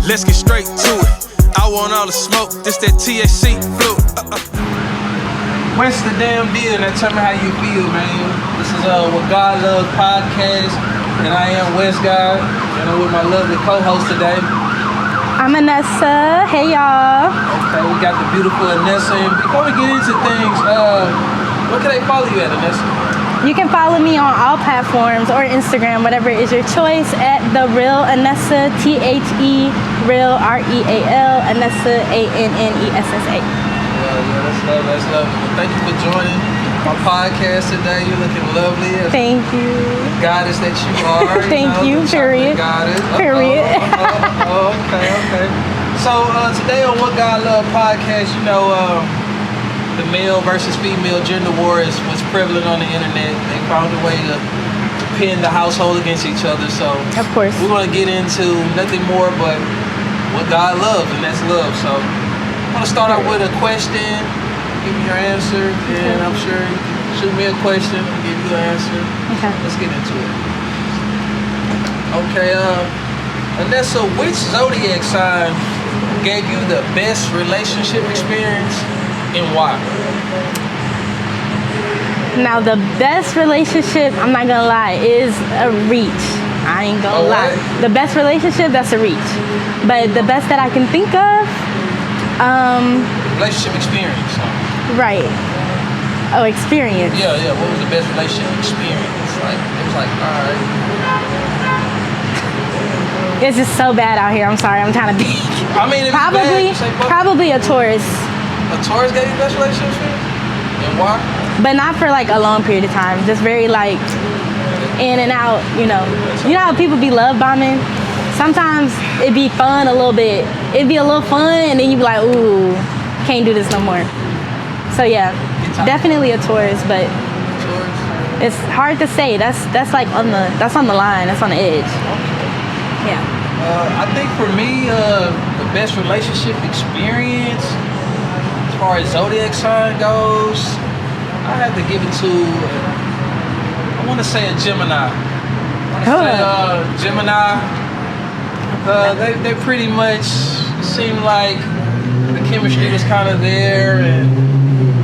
let's get straight to it. I want all the smoke, this that THC fluid. What's the damn deal? Now tell me how you feel, man. This is What God Loves podcast, and I am West Guy, and I'm with my lovely co-host today. I'm Anessa. Hey, y'all. Okay, we got the beautiful Anessa. And before we get into things, what can they follow you at, Anessa? You can follow me on all platforms or Instagram, whatever is your choice, at The Real Anessa, THE Real REAL, Anessa ANNESSA. Yeah, that's love. Well, thank you for joining my podcast today. You're looking lovely. Thank you. The goddess that you are. Thank you. Period. Goddess. Period. Okay. So today on What God Love podcast, the male versus female gender war is what's prevalent on the internet. They found a way to pin the household against each other. So of course, we want to get into nothing more but what God loves, and that's love. So I want to start out with a question. Give me your answer, and I'm sure you can shoot me a question and give you an answer. Okay. Let's get into it. Okay, Anessa, which zodiac sign gave you the best relationship experience and why? Now, the best relationship, I'm not gonna lie, is a reach. I ain't gonna lie. The best relationship, that's a reach. But the best that I can think of, relationship experience. Right. Oh, experience. Yeah. What was the best relationship experience? It was like, all right. It's just so bad out here. I'm sorry. I'm trying to think. I mean, probably a Taurus. A Taurus gave you the best relationship experience? And why? But not for like a long period of time. Just very like in and out, You know how people be love bombing? Sometimes it'd be fun a little bit. It'd be a little fun and then you'd be like, ooh, can't do this no more. So yeah, definitely a Taurus, but it's hard to say. That's like on the line. That's on the edge. Yeah. I think for me, the best relationship experience, as far as zodiac sign goes, I have to give it to, I want to say a Gemini. Gemini. They pretty much seem like the chemistry was kind of there, and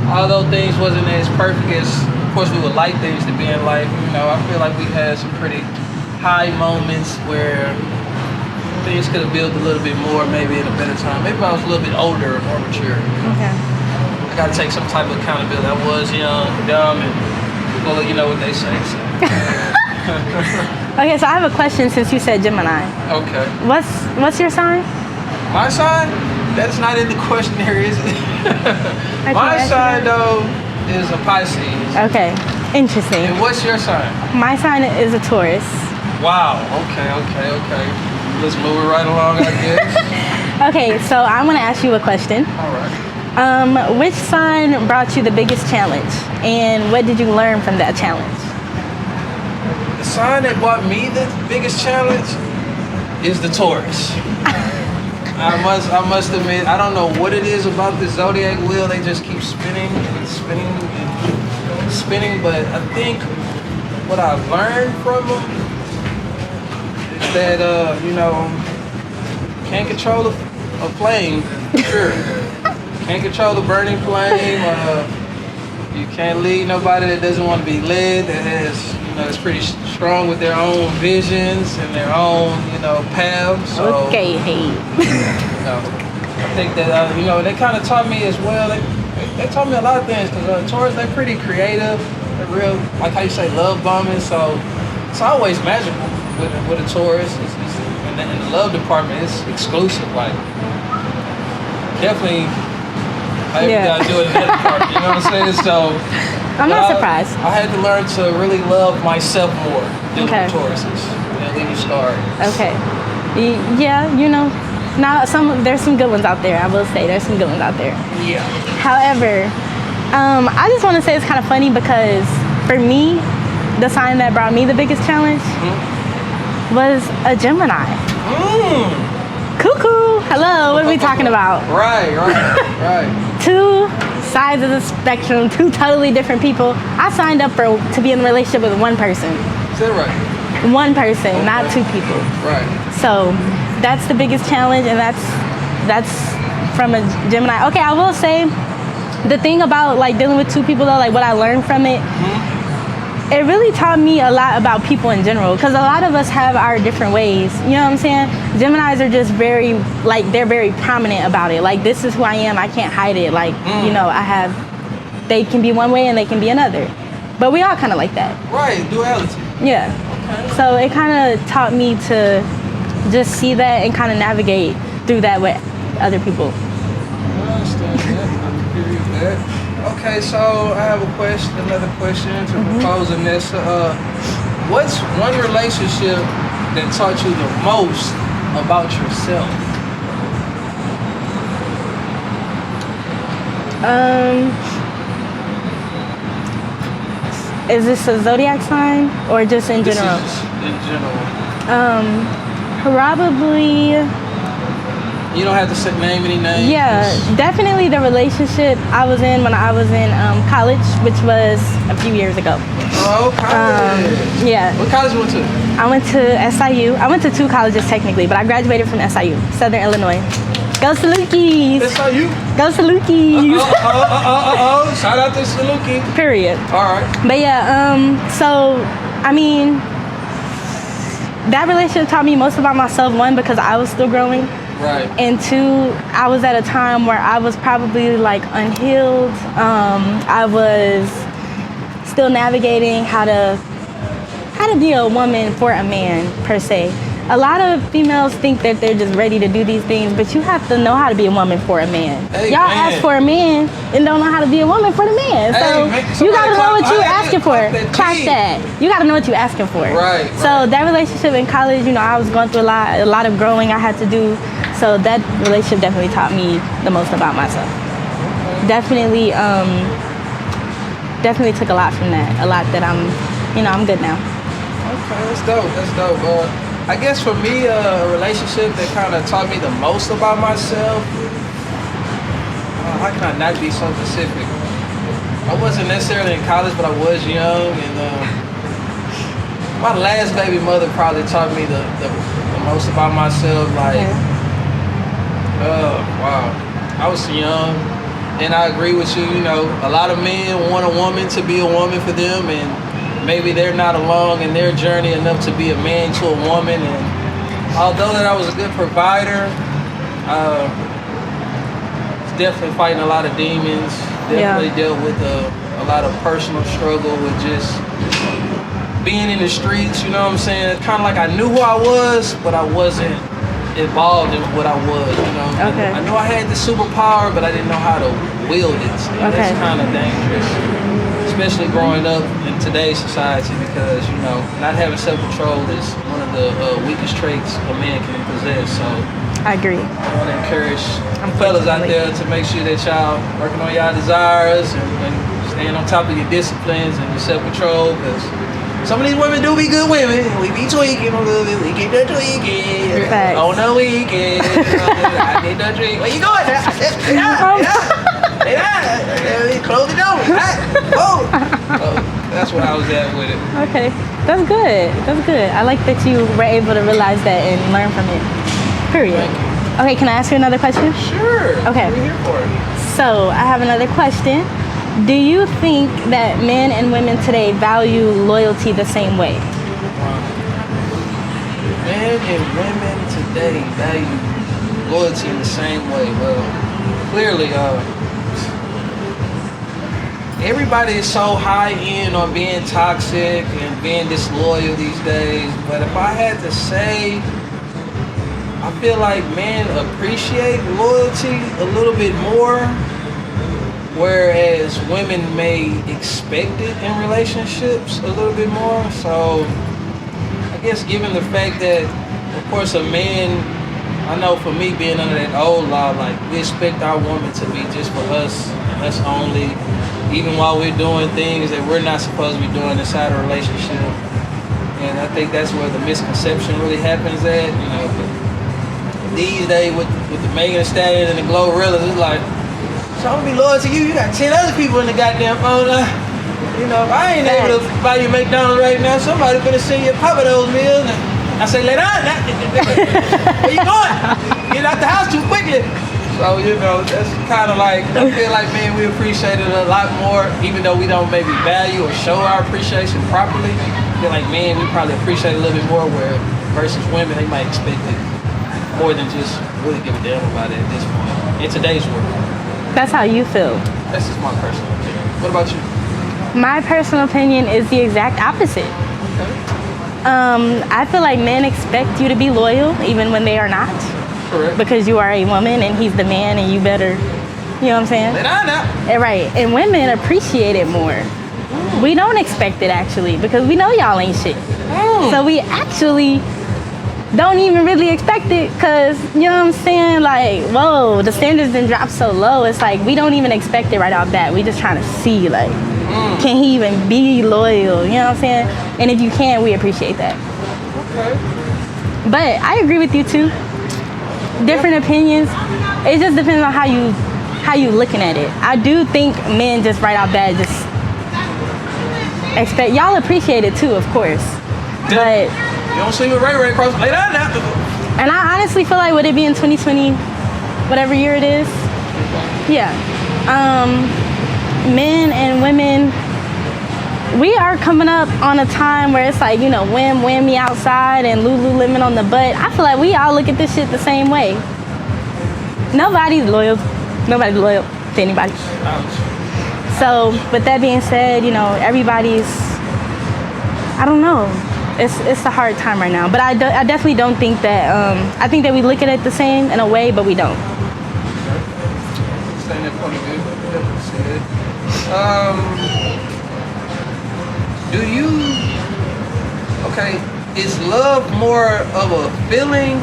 although things wasn't as perfect as, of course, we would like things to be in life, I feel like we had some pretty high moments where things could have built a little bit more, maybe in a better time. Maybe I was a little bit older or more mature. Okay. I got to take some type of accountability. I was young, dumb, and well, you know what they say. So. Okay, so I have a question since you said Gemini. Okay. What's your sign? My sign? That's not in the questionnaire, is it? My sign, though, is a Pisces. Okay, interesting. And what's your sign? My sign is a Taurus. Wow. Okay. Let's move it right along, I guess. Okay, so I want to ask you a question. All right. Which sign brought you the biggest challenge, and what did you learn from that challenge? The sign that brought me the biggest challenge is the Taurus. I must admit, I don't know what it is about the zodiac wheel. They just keep spinning, but I think what I've learned from them is that, can't control a flame, for sure. Can't control the burning flame. You can't lead nobody that doesn't want to be led, that has, is pretty strong with their own visions and their own, paths. So, okay, hey. I think that, they kind of taught me as well. They taught me a lot of things because Taurus, they're pretty creative. They're real, like how you say, love bombing. So it's always magical with a Taurus. In the love department, it's exclusive. Like, definitely, you gotta do it in that department. You know what I'm saying? So I'm not surprised. I had to learn to really love myself more than with Tauruses. And leave you scarred. Okay. Yeah, now there's some good ones out there. I will say there's some good ones out there. Yeah. However, I just want to say it's kind of funny because for me, the sign that brought me the biggest challenge was a Gemini. Cuckoo. Hello. What are we talking about? Right. Two sides of the spectrum, two totally different people. I signed up to be in a relationship with one person. Is that right? One person, not two people. Right. So that's the biggest challenge, and that's from a Gemini. Okay, I will say the thing about like dealing with two people though, like what I learned from it, it really taught me a lot about people in general, because a lot of us have our different ways, you know what I'm saying? Geminis are just very, like, they're very prominent about it. Like, this is who I am, I can't hide it. Like, you know, they can be one way and they can be another. But we all kind of like that. Right, duality. Yeah. Okay. So it kind of taught me to just see that and kind of navigate through that with other people. I understand that. I can agree with that. Okay, so I have another question to propose, Anessa. What's one relationship that taught you the most about yourself? Is this a zodiac sign or just in general? This is in general. Probably. You don't have to name any names. Yeah, definitely the relationship I was in when I was in college, which was a few years ago. Oh, college. Yeah. What college you went to? I went to SIU. I went to two colleges technically, but I graduated from SIU, Southern Illinois. Go Salukis! SIU? Go Salukis! Shout out to Saluki. Period. All right. But yeah, so, I mean, that relationship taught me most about myself, one, because I was still growing. Right. And two, I was at a time where I was probably like unhealed. I was still navigating how to be a woman for a man per se. A lot of females think that they're just ready to do these things, but you have to know how to be a woman for a man. Hey, y'all man. ask for a man and don't know how to be a woman for the man. So you gotta know what you're asking for. Clock that. You gotta know what you're asking for. Right. So that relationship in college, you know, I was going through a lot of growing I had to do. So that relationship definitely taught me the most about myself. Definitely took a lot from that. A lot that I'm good now. Okay, that's dope. That's dope. I guess for me, a relationship that kind of taught me the most about myself. How can I not be so specific? I wasn't necessarily in college, but I was young, and my last baby mother probably taught me the most about myself. Like, wow, I was young, and I agree with you. You know, a lot of men want a woman to be a woman for them, and maybe they're not along in their journey enough to be a man to a woman. And although that I was a good provider, definitely fighting a lot of demons. Definitely dealt with a lot of personal struggle with just being in the streets. You know what I'm saying? Kind of like I knew who I was, but I wasn't involved in what I was. You know? Okay. I knew I had the superpower, but I didn't know how to wield it. And that's kind of dangerous. Especially growing up in today's society, because, you know, not having self-control is one of the weakest traits a man can possess. So I agree. I want to encourage fellas out there to make sure that y'all working on y'all desires and staying on top of your disciplines and your self-control, because some of these women do be good women. We be tweaking a little bit. We get the tweaking. Facts. On the weekend. I get the tweaking. Where you going? Close the door. Oh. That's what I was at with it. Okay, that's good. That's good. I like that you were able to realize that and learn from it. Period. Okay, can I ask you another question? Sure. Okay. We're here for it. So I have another question. Do you think that men and women today value loyalty the same way? Men and women today value loyalty in the same way. Well, clearly, everybody is so high end on being toxic and being disloyal these days. But if I had to say, I feel like men appreciate loyalty a little bit more, whereas women may expect it in relationships a little bit more. So I guess given the fact that, of course, a man, I know for me being under that old law, like we expect our woman to be just for us and us only, even while we're doing things that we're not supposed to be doing inside a relationship. And I think that's where the misconception really happens at. You know, these days with the Megan Thee Stallion and the Glorilla, it's like, so I'm gonna be loyal to you. You got 10 other people in the goddamn phone. You know, if I ain't able to buy you McDonald's right now, somebody finna send you a Papa Do's meal. I say, lay down. Where you going? Get out the house too quickly. So, you know, that's kind of like, I feel like, man, we appreciate it a lot more, even though we don't maybe value or show our appreciation properly. I feel like, man, we probably appreciate it a little bit more, where versus women, they might expect it more than just really give a damn about it at this point in today's world. That's how you feel. That's just my personal opinion. What about you? My personal opinion is the exact opposite. Okay. I feel like men expect you to be loyal even when they are not. Correct. Because you are a woman and he's the man and you better, you know what I'm saying? Lay down now. Right. And women appreciate it more. We don't expect it actually because we know y'all ain't shit. So we actually don't even really expect it because, you know what I'm saying? Like, whoa, the standards didn't drop so low. It's like we don't even expect it right off that. We just trying to see, like, can he even be loyal? You know what I'm saying? And if you can, we appreciate that. Okay. But I agree with you too. Different opinions. It just depends on how you looking at it. I do think men just right off that just expect y'all appreciate it too, of course. But you don't see with Ray across. Lay down now. and I honestly feel like would it be in 2020, whatever year it is? Yeah. Men and women, we are coming up on a time where it's like, you know, wham me outside and Lululemon on the butt. I feel like we all look at this shit the same way. Nobody's loyal to anybody. So with that being said, you know, everybody's, I don't know. It's a hard time right now. But I definitely don't think that, I think that we look at it the same in a way, but we don't. Saying that point of view, definitely see it. Is love more of a feeling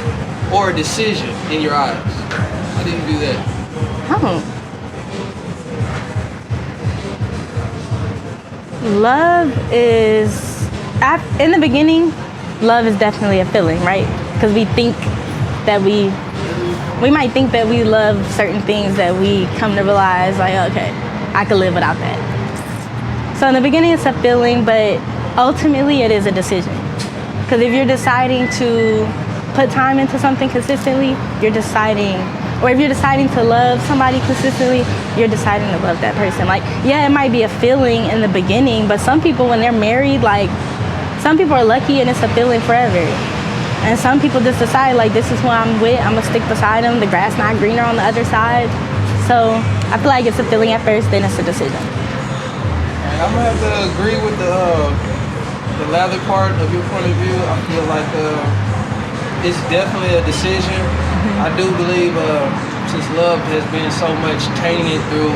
or a decision in your eyes? How do you do that? Love is, in the beginning, love is definitely a feeling, right? Because we think that we might think that we love certain things that we come to realize, like, okay, I could live without that. So in the beginning, it's a feeling, but ultimately, it is a decision. Because if you're deciding to put time into something consistently, you're deciding, or if you're deciding to love somebody consistently, you're deciding to love that person. Like, yeah, it might be a feeling in the beginning, but some people, when they're married, like, some people are lucky and it's a feeling forever. And some people just decide, like, this is who I'm with, I'm gonna stick beside them, the grass not greener on the other side. So I feel like it's a feeling at first, then it's a decision. And I'm gonna have to agree with the latter part of your point of view. I feel like it's definitely a decision. I do believe since love has been so much tainted through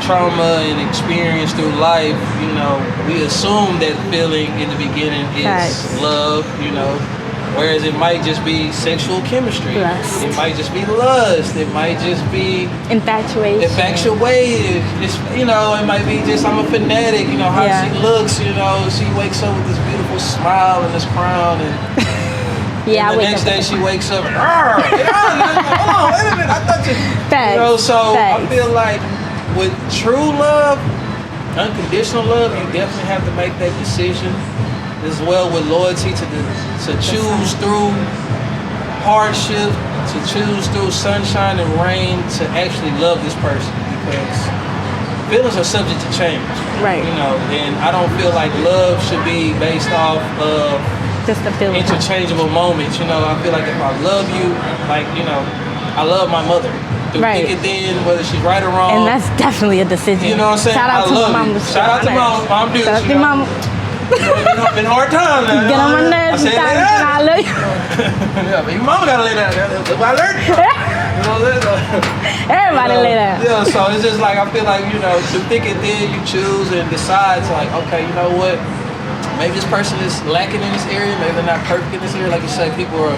trauma and experience through life, you know, we assume that feeling in the beginning is love, you know, whereas it might just be sexual chemistry. Lust. It might just be lust. It might just be infatuated. It's, you know, it might be just I'm a fanatic, you know, how she looks, you know, she wakes up with this beautiful smile and this crown and and the next day she wakes up and hold on, wait a minute, I thought you know, so I feel like with true love, unconditional love, you definitely have to make that decision as well with loyalty to choose through hardship, to choose through sunshine and rain to actually love this person, because feelings are subject to change. Right. You know, and I don't feel like love should be based off of just a feeling. Interchangeable moments. You know, I feel like if I love you, like, you know, I love my mother. Through thick and thin, whether she's right or wrong. And that's definitely a decision. You know what I'm saying? Shout out to my mama. Shout out to mom dudes. Shout out to mama. It's been hard times now. Get on my nerves. I love you. Yeah, but your mama gotta lay down. Look what I learned. You know what I'm saying? Everybody lay down. Yeah, so it's just like, I feel like, you know, through thick and thin, you choose and decide to, like, okay, you know what? Maybe this person is lacking in this area. Maybe they're not perfect in this area. Like you said, people are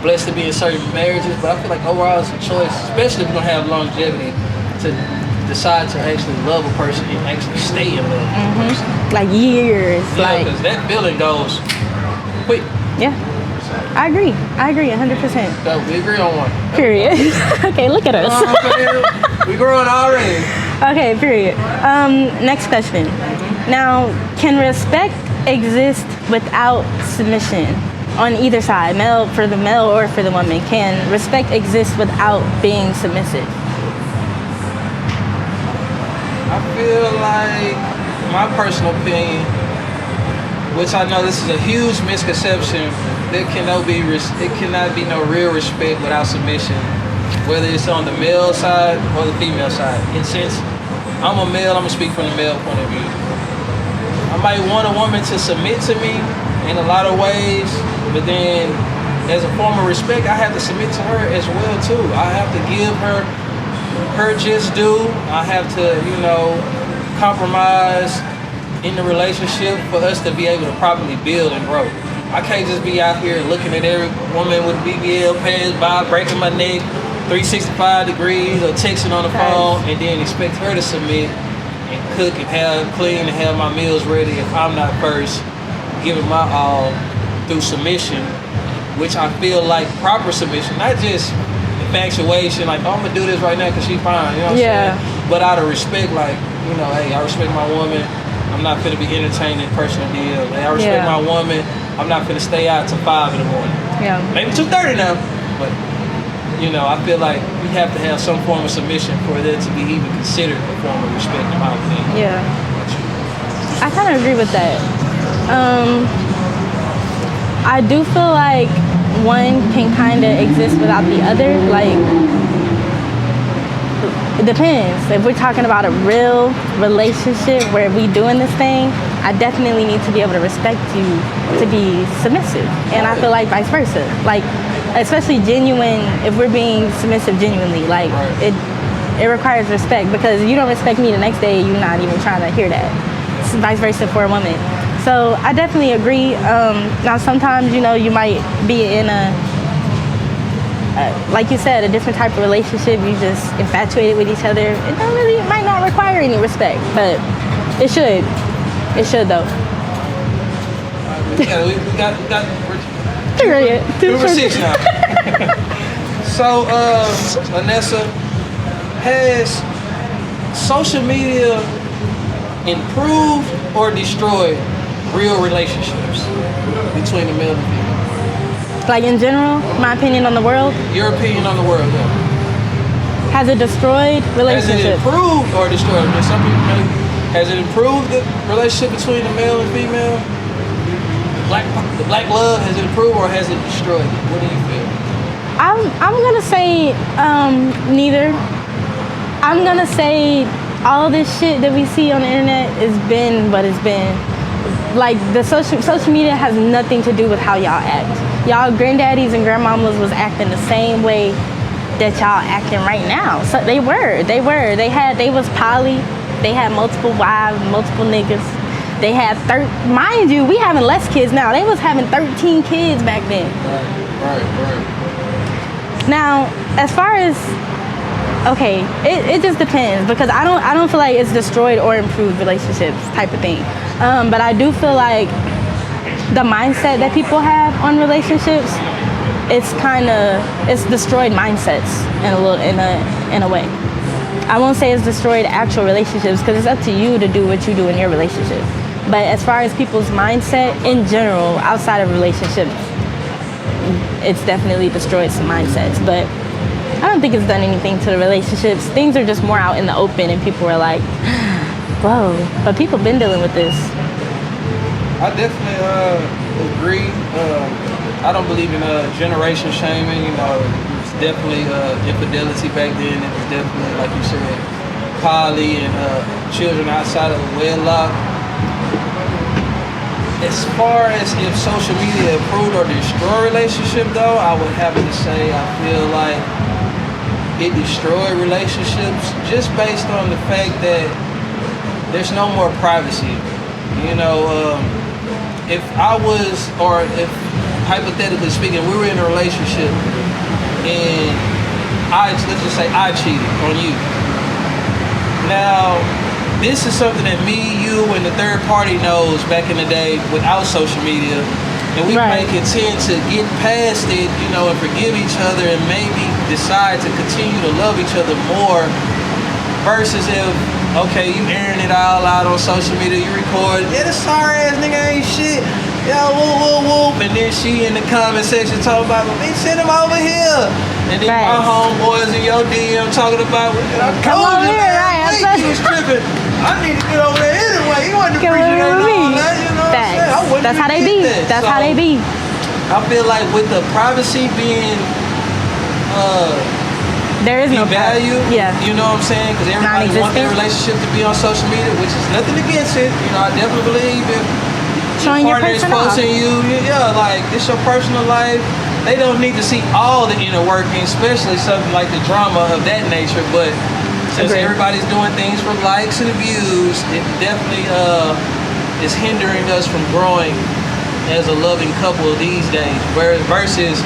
blessed to be in certain marriages, but I feel like overall it's a choice, especially if we're gonna have longevity, to decide to actually love a person and actually stay in love with a person. Like years. Yeah, because that feeling goes quick. Yeah. I agree 100%. So we agree on one. Period. Okay, look at us. We growing already. Okay, period. Next question. Now, can respect exist without submission? on either side, for the male or for the woman, can respect exist without being submissive? I feel like, my personal opinion, which I know this is a huge misconception, there cannot be no real respect without submission, whether it's on the male side or the female side. And since I'm a male, I'm gonna speak from the male point of view. I might want a woman to submit to me in a lot of ways, but then as a form of respect, I have to submit to her as well too. I have to give her just due. I have to, compromise in the relationship for us to be able to properly build and grow. I can't just be out here looking at every woman with BBL pass by, breaking my neck 365 degrees or texting on the phone, and then expect her to submit and cook and clean and have my meals ready if I'm not first giving my all through submission, which I feel like proper submission, not just infatuation, like, oh, I'm gonna do this right now because she's fine, you know what I'm saying? But out of respect, like, hey, I respect my woman. I'm not finna be entertaining personal deals. Hey, I respect my woman. I'm not finna stay out till 5 in the morning. Yeah. Maybe 2:30 now, but I feel like we have to have some form of submission for it to be even considered a form of respect, in my opinion. Yeah. I kind of agree with that. I do feel like one can kind of exist without the other. Like, it depends. If we're talking about a real relationship where we doing this thing, I definitely need to be able to respect you to be submissive. And I feel like vice versa. Like, especially genuine, if we're being submissive genuinely, like, it requires respect, because you don't respect me the next day, you're not even trying to hear that. It's vice versa for a woman. So I definitely agree. Now sometimes, you might be in like you said, a different type of relationship. You just infatuated with each other. It might not require any respect, but it should. It should though. Yeah, we got Two for 6 now. So, Vanessa, has social media improved or destroyed real relationships between the male and female? Like, in general, my opinion on the world? Your opinion on the world, yeah. Has it destroyed relationships? Has it improved or destroyed? Some people maybe. Has it improved the relationship between the male and female? The black love, has it improved or has it destroyed it? What do you feel? I'm gonna say neither. I'm gonna say all this shit that we see on the internet has been what it's been. Like, the social media has nothing to do with how y'all act. Y'all granddaddies and grandmamas was acting the same way that y'all acting right now. So they was poly. They had multiple wives, multiple niggas. They had mind you, we having less kids now. They was having 13 kids back then. Right. Now, as far as, okay, it just depends, because I don't feel like it's destroyed or improved relationships type of thing. But I do feel like the mindset that people have on relationships, it's destroyed mindsets in a way. I won't say it's destroyed actual relationships, because it's up to you to do what you do in your relationship. But as far as people's mindset in general, outside of relationships, it's definitely destroyed some mindsets. But I don't think it's done anything to the relationships. Things are just more out in the open, and people are like, whoa. But people been dealing with this. I definitely agree. I don't believe in generation shaming. It was definitely infidelity back then. It was definitely, like you said, poly and children outside of wedlock. As far as if social media improved or destroyed relationship, though, I would have to say I feel like it destroyed relationships just based on the fact that there's no more privacy. If I was, or if hypothetically speaking, we were in a relationship and let's just say I cheated on you. Now, this is something that me, you, and the third party knows back in the day without social media. And we may contend to get past it, and forgive each other and maybe decide to continue to love each other more, versus if, okay, you airing it all out on social media, you record, this sorry ass nigga ain't shit. yo, whoop, whoop, whoop. And then she in the comment section talking about, they send him over here. And then my homeboys in your DM talking about, I told you, man, you was tripping. I need to get over there anyway. You wasn't appreciating all that, you know what I'm saying? I wouldn't That's how they be. That's how they be. I feel like with the privacy being there is no value. Yeah. You know what I'm saying? Because everybody wants their relationship to be on social media, which is nothing against it. You know, I definitely believe if showing your partner is posting you, like it's your personal life. They don't need to see all the inner workings, especially something like the drama of that nature. But since everybody's doing things for likes and views, it definitely is hindering us from growing as a loving couple these days. Whereas versus,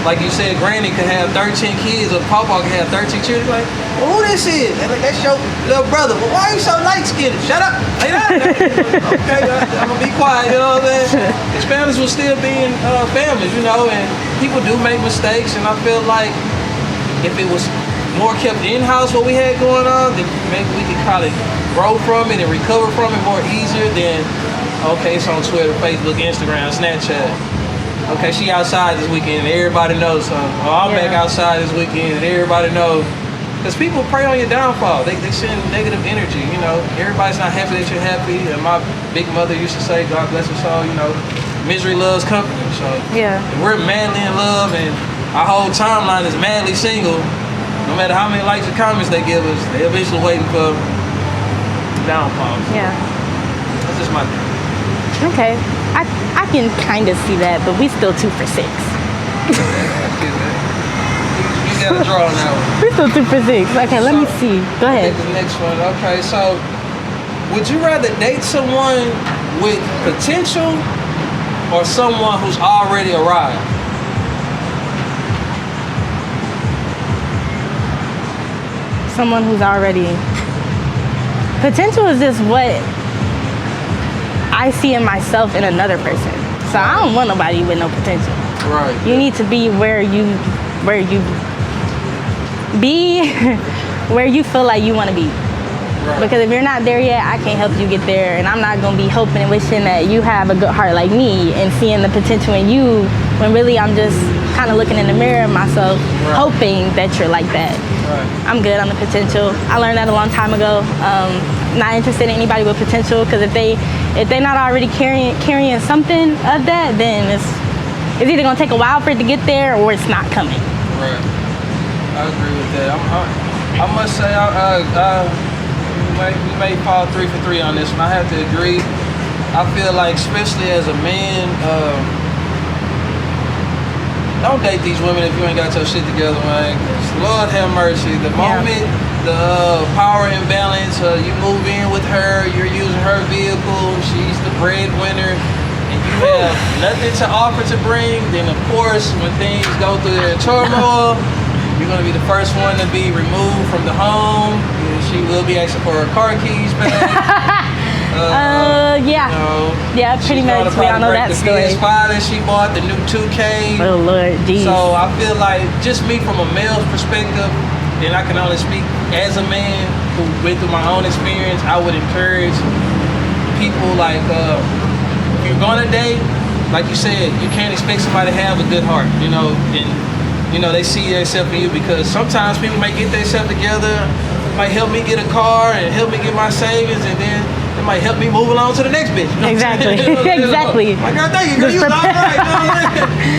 like you said, Granny could have 13 kids or Pawpaw could have 13 children. Like, well, who this is? And like, that's your little brother. Well, why are you so light-skinned? Shut up. Lay down. Okay, I'm going to be quiet, you know what I'm saying? His families will still be in families, you know, and people do make mistakes. And I feel like if it was more kept in-house, what we had going on, then maybe we could probably grow from it and recover from it more easier than, okay, it's on Twitter, Facebook, Instagram, Snapchat. Okay, she outside this weekend and everybody knows something. Oh, I'm back outside this weekend and everybody knows. Because people prey on your downfall. They send negative energy, you know. Everybody's not happy that you're happy. And my big mother used to say, God bless her soul, you know, misery loves company. So we're madly in love and our whole timeline is madly single. No matter how many likes or comments they give us, they're eventually waiting for downfall. Yeah. That's just my thing. Okay, I can kind of see that, but we still 2 for 6. You gotta draw on that one. We still 2 for 6. Okay, let me see. Go ahead. The next one. Okay, so would you rather date someone with potential or someone who's already arrived? Someone who's already... Potential is just what I see in myself in another person. So I don't want nobody with no potential. Right. You need to be where you be where you feel like you want to be. Right. Because if you're not there yet, I can't help you get there, and I'm not gonna be hoping and wishing that you have a good heart like me and seeing the potential in you when really I'm just kind of looking in the mirror of myself, hoping that you're like that. Right. I'm good on the potential. I learned that a long time ago. Not interested in anybody with potential, because if they're not already carrying something of that, then it's either gonna take a while for it to get there or it's not coming. Right. I agree with that. I must say, we may fall 3 for 3 on this one. I have to agree. I feel like, especially as a man, don't date these women if you ain't got your shit together, man. Lord have mercy. The moment the power imbalance, you move in with her, you're using her vehicle, she's the breadwinner, and you have nothing to offer to bring, then of course, when things go through their turmoil, you're gonna be the first one to be removed from the home. She will be asking for her car keys back. Pretty much. We all know that story. The PS5 that she bought, the new 2K. Oh Lord, geez. So I feel like, just me from a male's perspective, and I can only speak as a man who went through my own experience, I would encourage people like, if you're gonna date, like you said, you can't expect somebody to have a good heart, you know, and you know, they see themselves in you, because sometimes people may get themselves together, might help me get a car and help me get my savings, and then it might help me move along to the next bitch. You know exactly. Exactly. Like, girl, thank you, girl. You was all right.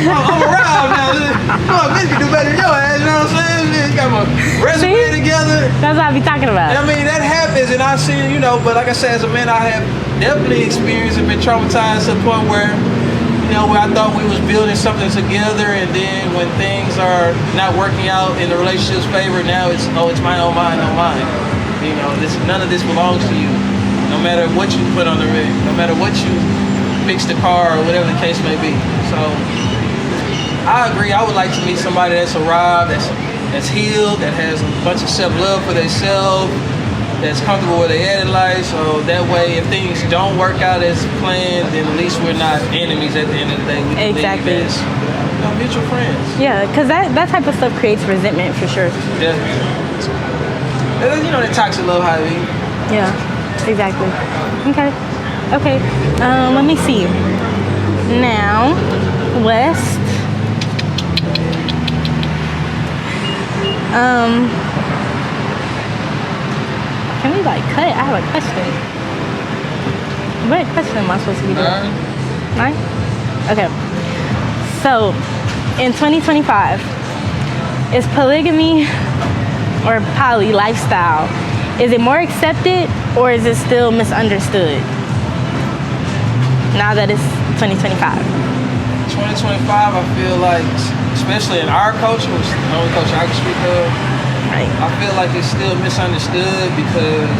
You know what I'm saying? I'm around now. You know, a bitch can do better than your ass. You know what I'm saying? You got my resume together. That's what I be talking about. I mean, that happens, and I've seen, you know, but like I said, as a man, I have definitely experienced and been traumatized to the point where, you know, where I thought we was building something together, and then when things are not working out in the relationship's favor, now it's mine, oh mine, oh mine. You know, none of this belongs to you. No matter what you put on the rig, no matter what you fix the car or whatever the case may be. So I agree. I would like to meet somebody that's arrived, that's healed, that has a bunch of self-love for themselves, that's comfortable where they at in life. So that way, if things don't work out as planned, then at least we're not enemies at the end of the day. We can exactly. leave as, you know, mutual friends. Yeah, because that type of stuff creates resentment for sure. Definitely. And, you know, that toxic love, how it be. Yeah. Exactly. Okay. Let me see. Now, West. Can we like cut? I have a question. What question am I supposed to be doing? 9? Okay. So, in 2025, is polygamy or poly lifestyle, is it more accepted or is it still misunderstood? Now that it's 2025. 2025, I feel like, especially in our culture, which is the only culture I can speak of, Right. I feel like it's still misunderstood because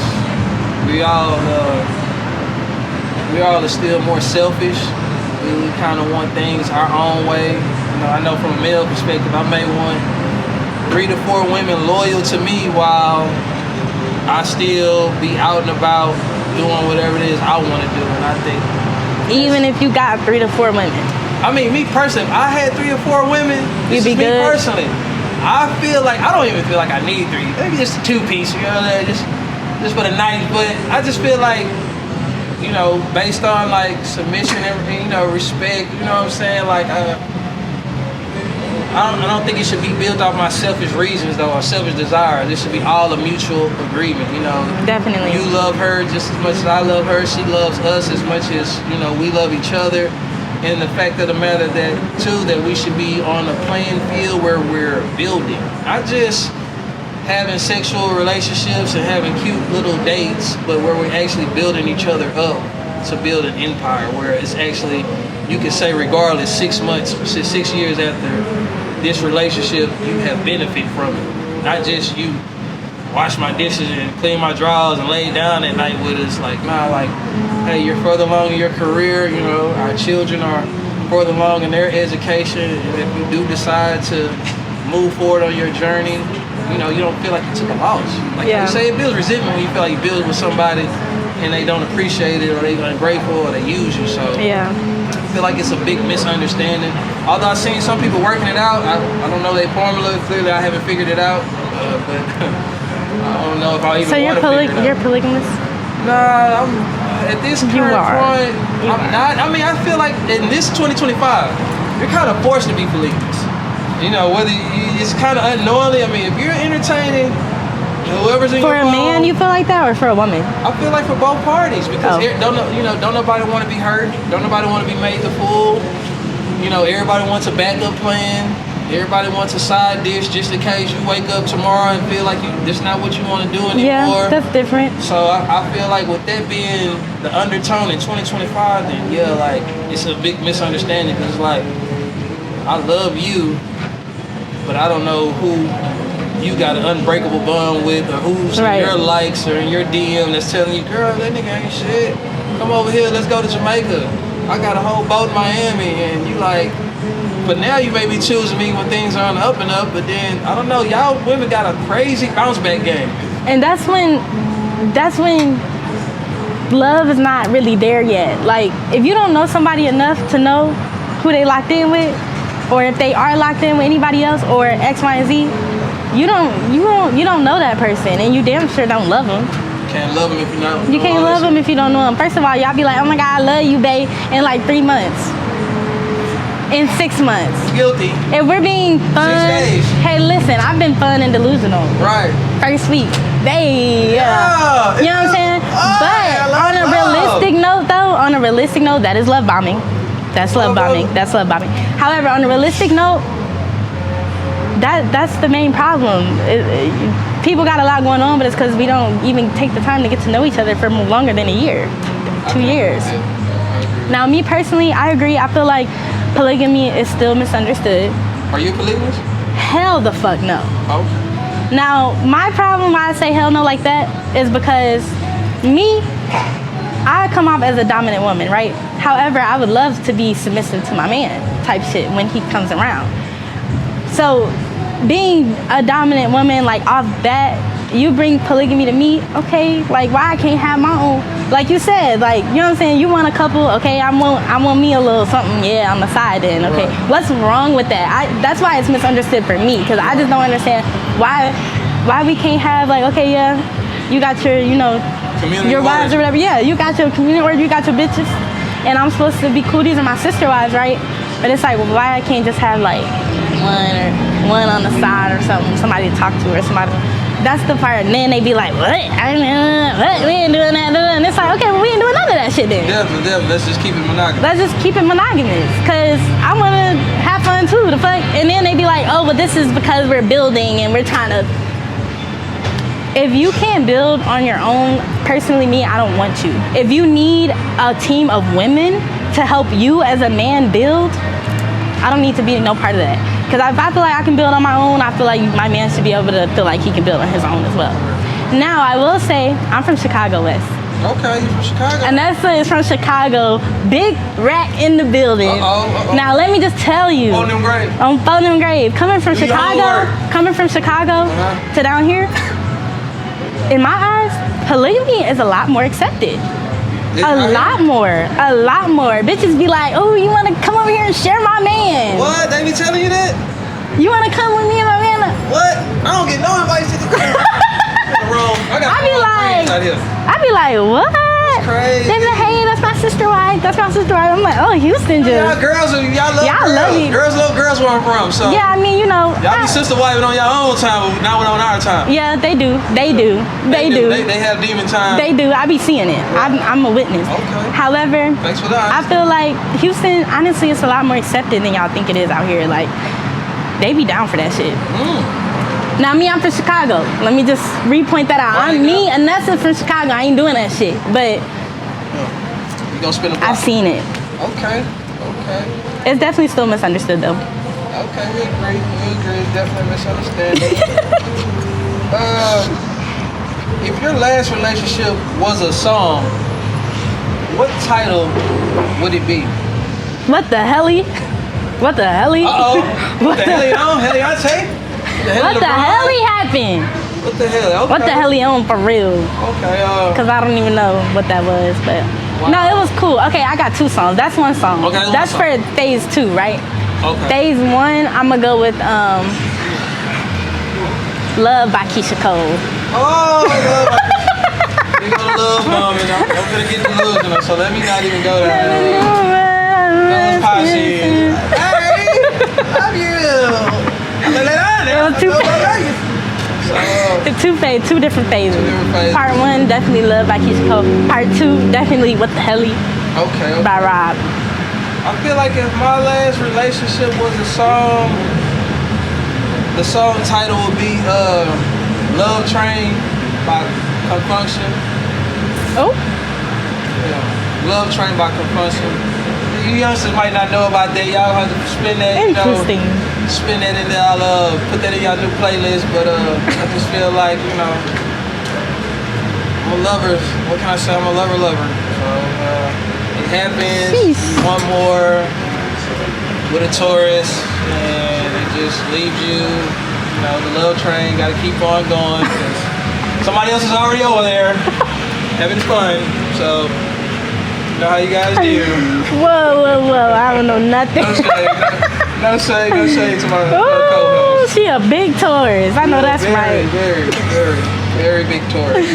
we all are still more selfish. We kind of want things our own way. You know, I know from a male perspective, I may want 3 to 4 women loyal to me while I still be out and about doing whatever it is I want to do. And I think Even if you got 3 to 4 women. I mean, me personally, if I had 3 or 4 women, You'd be good? me personally, I feel like, I don't even feel like I need 3. Maybe just a 2-piece, you know, just for the night. But I just feel like, you know, based on like submission and, you know, respect, you know what I'm saying? Like, I don't think it should be built off my selfish reasons though, or selfish desire. This should be all a mutual agreement, you know. Definitely. You love her just as much as I love her. She loves us as much as, you know, we love each other. And the fact of the matter that, too, that we should be on a playing field where we're building. Not just having sexual relationships and having cute little dates, but where we're actually building each other up to build an empire, where it's actually, you can say regardless, 6 months, 6 years after this relationship, you have benefit from it. Not just you wash my dishes and clean my drawers and lay down at night with us. Like, nah, like, hey, you're further along in your career, you know, our children are further along in their education, and if you do decide to move forward on your journey, you know, you don't feel like you took a loss. Like, you say it builds resentment when you feel like you build with somebody and they don't appreciate it, or they ungrateful, or they use you. So Yeah. I feel like it's a big misunderstanding. Although I've seen some people working it out, I don't know their formula. Clearly, I haven't figured it out, but I don't know if I even So want to figure it out. you're polygamous? Nah, I'm at this current point, I'm not. I mean, I feel like in this 2025, you're kind of forced to be polygamous. You know, whether it's kind of unknowingly. I mean, if you're entertaining whoever's in For your a man, you feel like that, or for a woman? I feel like for both parties, because don't nobody want to be hurt. Don't nobody want to be made the fool. You know, everybody wants a backup plan. Everybody wants a side dish just in case you wake up tomorrow and feel like that's not what you want to do anymore. Yeah, that's different. So I feel like with that being the undertone in 2025, then yeah, like it's a big misunderstanding, because it's like, I love you, but I don't know who you got an unbreakable bond with, or who's in your likes or in your DM that's telling you, girl, that nigga ain't shit. Come over here, let's go to Jamaica. I got a whole boat in Miami, and you like, but now you may be choosing me when things are on the up and up, but then, I don't know, y'all women got a crazy bounce back game. And that's when love is not really there yet. Like, if you don't know somebody enough to know who they locked in with, or if they are locked in with anybody else, or X, Y, and Z, you don't know that person, and you damn sure don't love them. Can't love them if you don't. You can't love them if you don't know them. First of all, y'all be like, oh my God, I love you, babe, in like 3 months. In 6 months. Guilty. If we're being fun, 6 days. hey, listen, I've been fun and delusional. Right. First week, babe. Yeah. You know what I'm saying? But on a realistic note, that is love bombing. That's love bombing. That's love bombing. However, on a realistic note, that's the main problem. People got a lot going on, but it's because we don't even take the time to get to know each other for longer than a year, 2 years. Now, me personally, I agree. I feel like polygamy is still misunderstood. Are you polygamous? Hell the fuck no. Oh. Now, my problem why I say hell no like that is because I come off as a dominant woman, right? However, I would love to be submissive to my man type shit when he comes around. So, being a dominant woman, like off that, you bring polygamy to me, okay, like why I can't have my own, like you said, like, you know what I'm saying, you want a couple, okay, I want me a little something, yeah, on the side then, okay. Right. What's wrong with that? That's why it's misunderstood for me, because I just don't understand why we can't have, like, okay, yeah, you got your, you know, community your wives or whatever, yeah, you got your community or you got your bitches, and I'm supposed to be cool. These are my sister wives, right? But it's like, well, why I can't just have like one on the side or something, somebody to talk to or somebody. That's the part. And then they be like, what? What? We ain't doing that. And it's like, okay, well, we ain't doing none of that shit then. Definitely. Let's just keep it monogamous. Let's just keep it monogamous. Because I want to have fun too. The fuck? And then they be like, oh, but this is because we're building and we're trying to. If you can't build on your own, personally, me, I don't want you. If you need a team of women to help you as a man build, I don't need to be no part of that. Because if I feel like I can build on my own, I feel like my man should be able to feel like he can build on his own as well. Now, I will say, I'm from Chicago West. Okay, you from Chicago? And that's is from Chicago. Big rack in the building. Now, let me just tell you. On them grave. On them grave. Coming from Chicago to down here, in my eyes, polygamy is a lot more accepted. A lot more. Bitches be like, oh, you want to come over here and share my man? What? They be telling you that? You want to come with me and my man? What? I don't get no advice to the I be like, what? Crazy. They be like, hey, that's my sister wife. I'm like, oh, Houston just. Y'all love girls. Girls love girls where I'm from. So yeah, I mean, you know. Y'all be sister wifing on your own time, but not on our time. Yeah, they do. They do. They have demon time. They do. I be seeing it. I'm a witness. Okay. However, thanks for that. I feel like Houston, honestly, it's a lot more accepted than y'all think it is out here. Like, they be down for that shit. Now, me, I'm from Chicago. Let me just repoint that out. Anessa from Chicago. I ain't doing that shit. But you gonna spin a block? I've seen it. Okay. It's definitely still misunderstood, though. Okay, we agree. It's definitely misunderstanding. If your last relationship was a song, what title would it be? What the helly? What the helly on? Heliante? What the helly happened? What the hell? Okay. What the helly on for real? Okay. Because I don't even know what that was, but no, it was cool. Okay, I got 2 songs. That's one song. Okay, that's for phase 2, right? Okay. Phase 1, I'm gonna go with Love by Keisha Cole. Oh, Love by Keisha. You're gonna love mom, and I'm gonna get delusional, so let me not even go there. That was posse. Hey, love you. Two different phases. Part 1, definitely Love by Keisha Cole. Part 2, definitely What the Helly by Rob. I feel like if my last relationship was a song, the song title would be Love Train by Confunction. Oh? Yeah. Love Train by Confunction. You youngsters might not know about that. Y'all have to spin that. Interesting. Spin that in there. I'll put that in y'all new playlist. But I just feel like, I'm a lover. What can I say? I'm a lover. So it happens. Sheesh. One more with a Taurus, and it just leaves you. The love train. Got to keep on going. 'Cause somebody else is already over there having fun. So. You know how you guys do. Whoa. I don't know nothing. No shade to my co-host. She a big Taurus. I know that's right. Very big Taurus.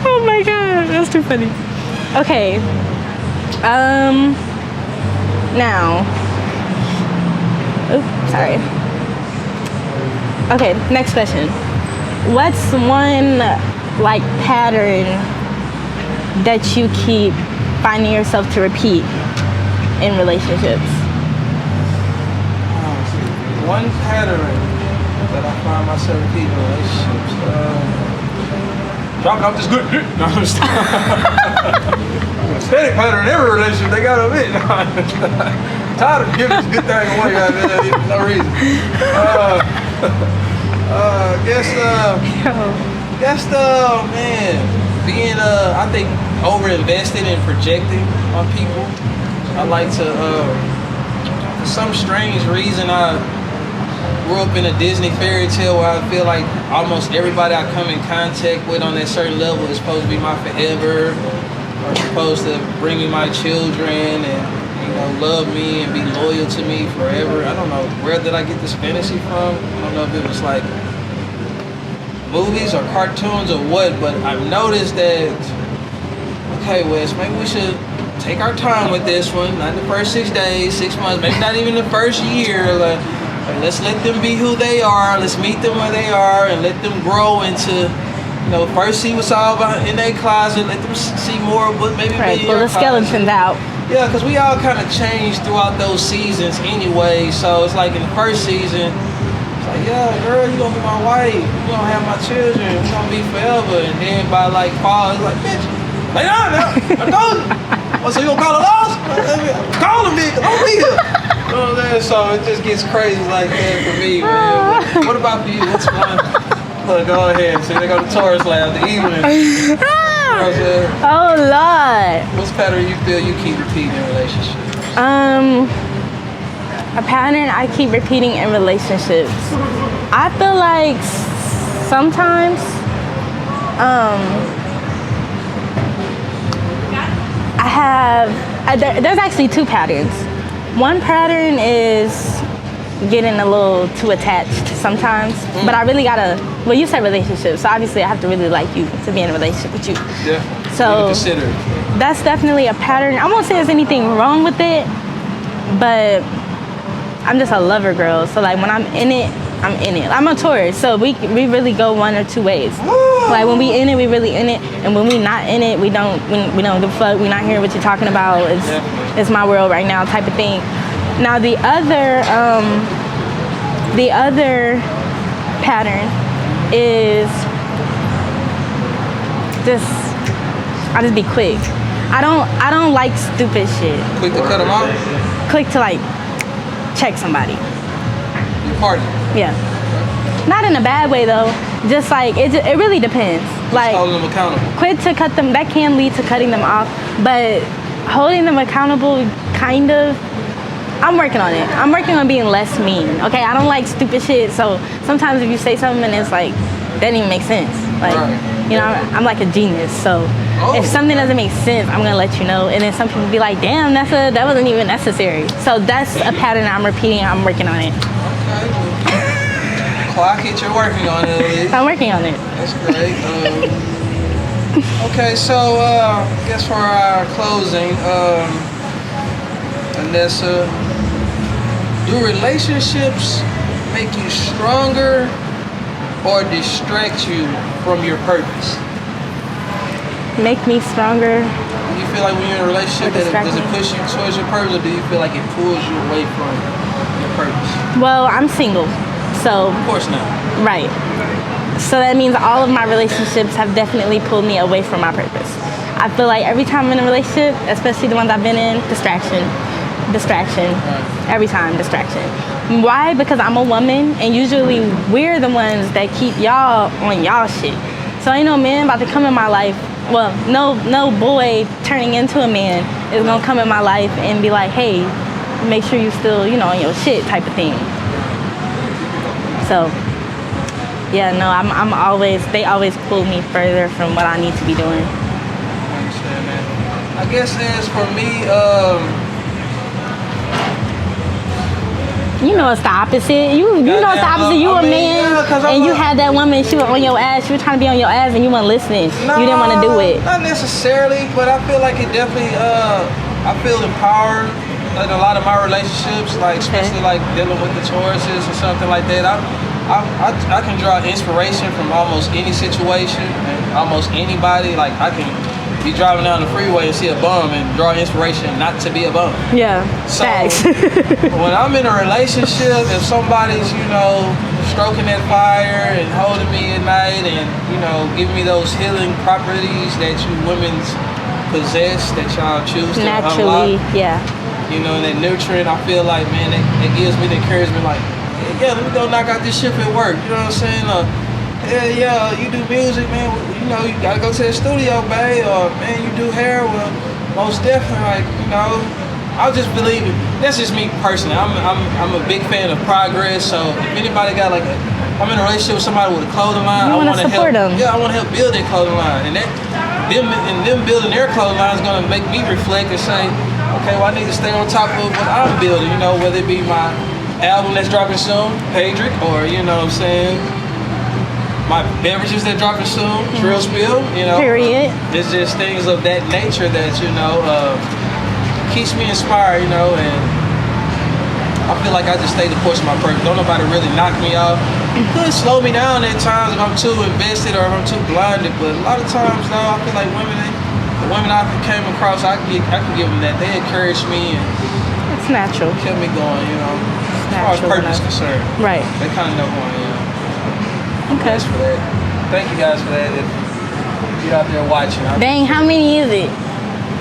Oh my God, that's too funny. Okay. Now. Oops, sorry. Okay, next question. What's one pattern that you keep finding yourself to repeat in relationships? One pattern that I find myself repeating in relationships. Dropping off this good. No, I'm just steady pattern in every relationship they got to admit. Tired of giving this good thing away, goddamn, for no reason. Being I think over invested and projecting on people. I like to for some strange reason I grew up in a Disney fairy tale where I feel like almost everybody I come in contact with on that certain level is supposed to be my forever, or supposed to bring me my children and love me and be loyal to me forever. I don't know where did I get this fantasy from. I don't know if it was like movies or cartoons or what, but I've noticed that, okay, Wes, maybe we should take our time with this one. Not the first 6 days, 6 months, maybe not even the first year. Like, let's let them be who they are. Let's meet them where they are and let them grow into, first see what's all about in their closet. Let them see more of what maybe Right, be in pull your the skeletons closet. out. Yeah, because we all kind of changed throughout those seasons anyway. So it's like in the first season, it's like, yeah, girl, you gonna be my wife. You gonna have my children. We gonna be forever. And then by like fall, it's like, bitch, lay down now. I told you. Oh, so you gonna call the laws? Call them, nigga. Don't be here. You know what I'm saying? So it just gets crazy like that for me, man. What about for you? What's one? Look, go ahead. See, they go to Taurus Lab, the evening. You know what I'm saying? Oh Lord. What's pattern you feel you keep repeating in relationships? A pattern I keep repeating in relationships. I feel like sometimes there's actually two patterns. One pattern is getting a little too attached sometimes, but I really gotta, well, you said relationships, so obviously I have to really like you to be in a relationship with you. Yeah. So consider it. that's definitely a pattern. I won't say there's anything wrong with it, but I'm just a lover girl. So like when I'm in it, I'm in it. I'm a Taurus, so we really go one or two ways. Like when we in it, we really in it, and when we not in it, we don't give a fuck. We not hearing what you're talking about. It's my world right now, type of thing. Now the other pattern is I just be quick. I don't like stupid shit. Quick to cut them off? Quick to like check somebody. You party? Yeah. Not in a bad way though. Just like it really depends. Like holding them accountable. Quick to cut them, that can lead to cutting them off, but holding them accountable, kind of. I'm working on it. I'm working on being less mean. Okay, I don't like stupid shit. So sometimes if you say something and it's like that didn't even make sense. Like I'm like a genius. So if something doesn't make sense, I'm gonna let you know. And then some people be like, damn, that wasn't even necessary. So that's a pattern I'm repeating. I'm working on it. Okay. Clock it, you're working on it, at least. I'm working on it. That's great. Okay, so I guess for our closing, Vanessa, do relationships make you stronger or distract you from your purpose? Make me stronger. Do you feel like when you're in a relationship, does it push you towards your purpose, or do you feel like it pulls you away from your purpose? Well, I'm single, so. Of course not. Right. So that means all of my relationships have definitely pulled me away from my purpose. I feel like every time I'm in a relationship, especially the ones I've been in, distraction. Every time, distraction. Why? Because I'm a woman, and usually we're the ones that keep y'all on y'all shit. So ain't no man about to come in my life. Well, no boy turning into a man is gonna come in my life and be like, hey, make sure you still, on your shit type of thing. So, yeah, no, they always pull me further from what I need to be doing. I understand that. I guess as for me, you know it's the opposite. You know it's the opposite. You a man, and you had that woman. She was on your ass. She was trying to be on your ass, and you weren't listening. You didn't want to do it. Not necessarily, but I feel like it definitely. I feel empowered in a lot of my relationships, like especially like dealing with the Tauruses or something like that. I can draw inspiration from almost any situation, almost anybody. Like I can be driving down the freeway and see a bum and draw inspiration not to be a bum. Yeah, so facts. When I'm in a relationship, if somebody's, stroking that fire and holding me at night and, giving me those healing properties that you women possess, that y'all choose to naturally, unlock, yeah. That nurturing, I feel like, man, it gives me the encouragement, like, yeah, let me go knock out this shift at work. You know what I'm saying? Yeah, you do music, man. You gotta go to the studio, babe. Or man, you do hair. Well, most definitely, I just believe it. That's just me personally. I'm a big fan of progress. So if anybody got I'm in a relationship with somebody with a clothing line, I want to help them. Yeah, I want to help build their clothing line, and them building their clothing line is gonna make me reflect and say, okay, well I need to stay on top of what I'm building. Whether it be my album that's dropping soon, Pedrick, or what I'm saying. my beverages that dropping soon, Trill Spill, you know. Period. It's just things of that nature that, you know, keeps me inspired, you know, and I feel like I just stay the course of my purpose. Don't nobody really knock me off. It could slow me down at times if I'm too invested or if I'm too blinded, but a lot of times, though, I feel like the women I came across, I can give them that. They encouraged me and It's natural. kept me going, you know, as far as purpose is concerned. Right. They kind of know who I am. Okay. Thanks for that. Thank you guys for that. If you're out there watching. Dang, how many is it?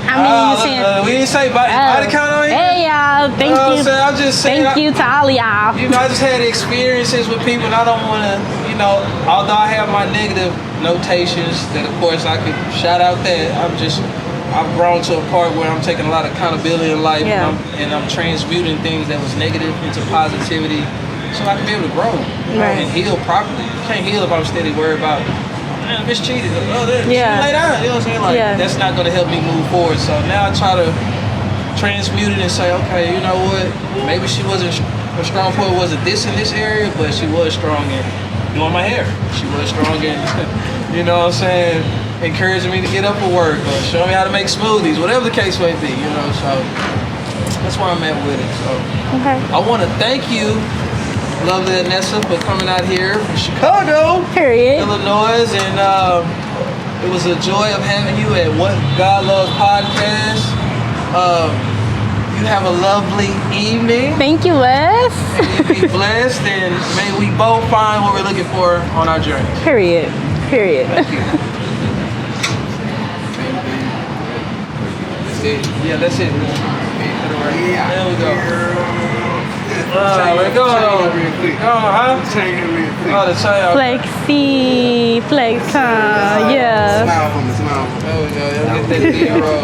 How many you saying? We didn't say body count on here. Hey y'all, thank you. I'm just saying. Thank you to all y'all. You know, I just had experiences with people, and I don't want to, you know, although I have my negative notations that, of course, I could shout out that I've grown to a part where I'm taking a lot of accountability in life, Yeah. and I'm transmuting things that was negative into positivity, so I can be able to grow and heal properly. You can't heal if I'm steady worried about, man, bitch cheated. Oh, she lay down. You know what I'm saying? Like, that's not going to help me move forward. So now I try to transmute it and say, okay, you know what? Maybe she wasn't, her strong point wasn't this in this area, but she was strong in doing my hair. She was strong in, you know what I'm saying, encouraging me to get up for work or showing me how to make smoothies, whatever the case may be, you know. So that's where I'm at with it. So I want to thank you, lovely Anessa, for coming out here from Chicago, Illinois, and it was a joy of having you at What God Loves Podcast. You have a lovely evening. Thank you, Wes. Be blessed, and may we both find what we're looking for on our journey. Period. Thank you. Yeah, that's it. There we go. We're going on. Oh, the chain. Flexi, flex time, yeah. Smile for me, smile for me. There we go. Let's get that zero.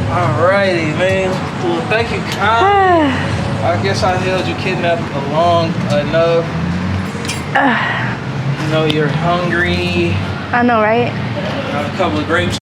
Alrighty, man. Well, thank you, Kyle. I guess I held you kidnapped long enough. You know, you're hungry. I know, right? Got a couple of grapes.